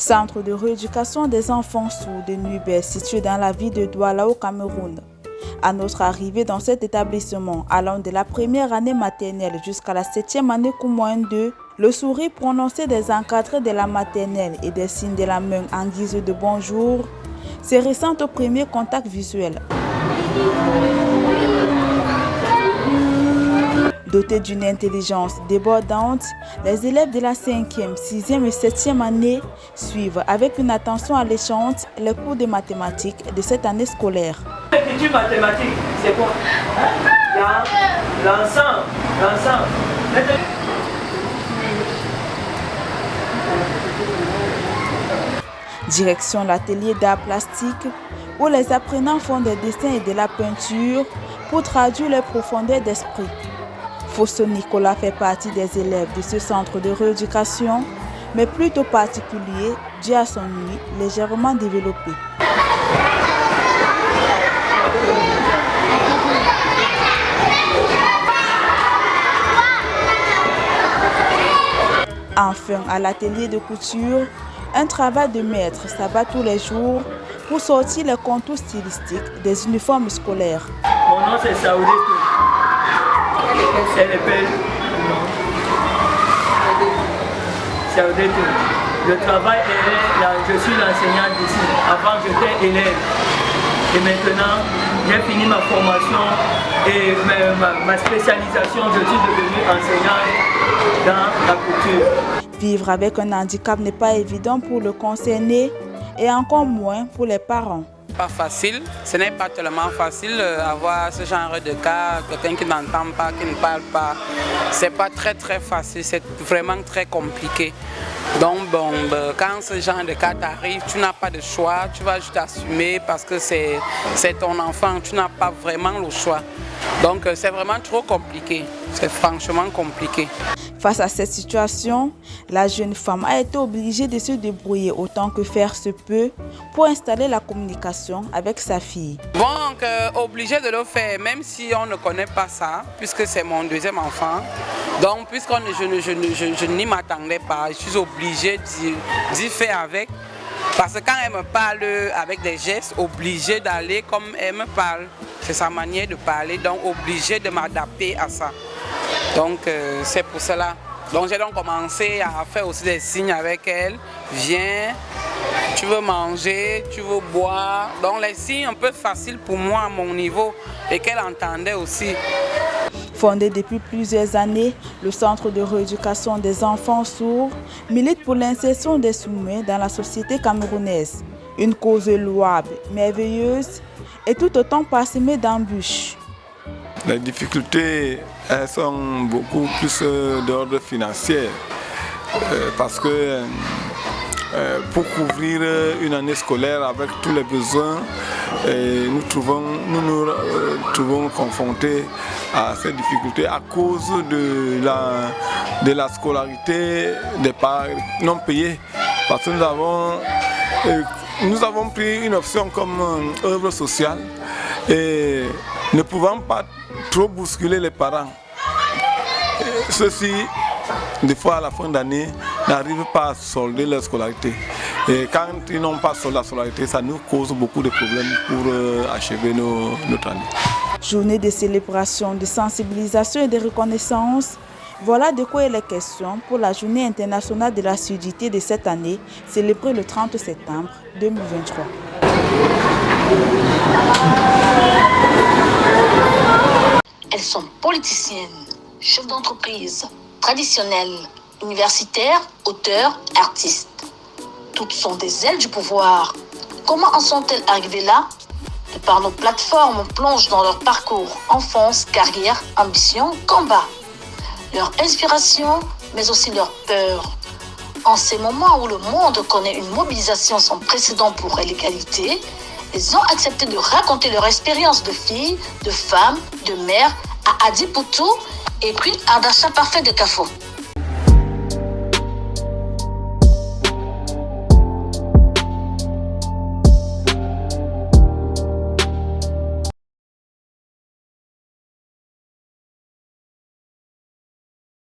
Centre de rééducation des enfants sourds de Nubel situé dans la ville de Douala au Cameroun. À notre arrivée dans cet établissement, allant de la première année maternelle jusqu'à la 7e année Comoyen 2, le sourire prononcé des encadrés de la maternelle et des signes de la main en guise de bonjour se ressent au premier contact visuel. Dotés d'une intelligence débordante, les élèves de la 5e, 6e et 7e année suivent avec une attention alléchante les cours de mathématiques de cette année scolaire. L'écriture mathématique, c'est quoi? L'ensemble. Direction l'atelier d'art plastique où les apprenants font des dessins et de la peinture pour traduire leur profondeur d'esprit. Fausto Nicolas fait partie des élèves de ce centre de rééducation, mais plutôt particulier dû à son œil légèrement développé. Enfin, à l'atelier de couture, un travail de maître s'abat tous les jours pour sortir les contours stylistiques des uniformes scolaires. Mon nom c'est Saoudé. C'est le père. Saoudé. Le travail est là, je suis l'enseignant d'ici. Avant j'étais élève. Et maintenant, j'ai fini ma formation et ma spécialisation, je suis devenu enseignant dans la couture. Vivre avec un handicap n'est pas évident pour le concerné et encore moins pour les parents. Pas facile, ce n'est pas tellement facile avoir ce genre de cas, quelqu'un qui n'entend pas, qui ne parle pas. C'est pas très facile, c'est vraiment très compliqué. Donc quand ce genre de cas t'arrive, tu n'as pas de choix, tu vas juste assumer parce que c'est ton enfant, tu n'as pas vraiment le choix. Donc c'est vraiment trop compliqué, c'est franchement compliqué. Face à cette situation, la jeune femme a été obligée de se débrouiller autant que faire se peut pour installer la communication avec sa fille. Donc, obligée de le faire, même si on ne connaît pas ça, puisque c'est mon deuxième enfant. Donc, puisque je n'y m'attendais pas, je suis obligée d'y faire avec. Parce que quand elle me parle avec des gestes, obligée d'aller comme elle me parle. C'est sa manière de parler, donc obligée de m'adapter à ça. Donc c'est pour cela. Donc j'ai donc commencé à faire aussi des signes avec elle. Viens, tu veux manger, tu veux boire. Donc les signes un peu faciles pour moi à mon niveau et qu'elle entendait aussi. Fondé depuis plusieurs années, le Centre de rééducation des enfants sourds milite pour l'insertion des sourds dans la société camerounaise. Une cause louable, merveilleuse et tout autant parsemée d'embûches. Les difficultés elles sont beaucoup plus d'ordre financier parce que pour couvrir une année scolaire avec tous les besoins, nous nous trouvons confrontés à ces difficultés à cause de la scolarité des parents non payés. Parce que nous avons pris une option comme œuvre sociale et ne pouvant pas trop bousculer les parents. Ceux-ci, des fois à la fin d'année, n'arrivent pas à solder leur scolarité. Et quand ils n'ont pas soldé la scolarité, ça nous cause beaucoup de problèmes pour achever notre année. Journée de célébration, de sensibilisation et de reconnaissance. Voilà de quoi il est question pour la Journée internationale de la surdité de cette année, célébrée le 30 septembre 2023. Elles sont politiciennes, chefs d'entreprise, traditionnelles, universitaires, auteurs, artistes. Toutes sont des ailes du pouvoir. Comment en sont-elles arrivées là? De par nos plateformes, on plonge dans leur parcours, enfance, carrière, ambition, combat. Leur inspiration, mais aussi leur peur. En ces moments où le monde connaît une mobilisation sans précédent pour l'égalité, elles ont accepté de raconter leur expérience de fille, de femme, de mère à Adi Poutou et puis Ardasha Parfait de Kafo.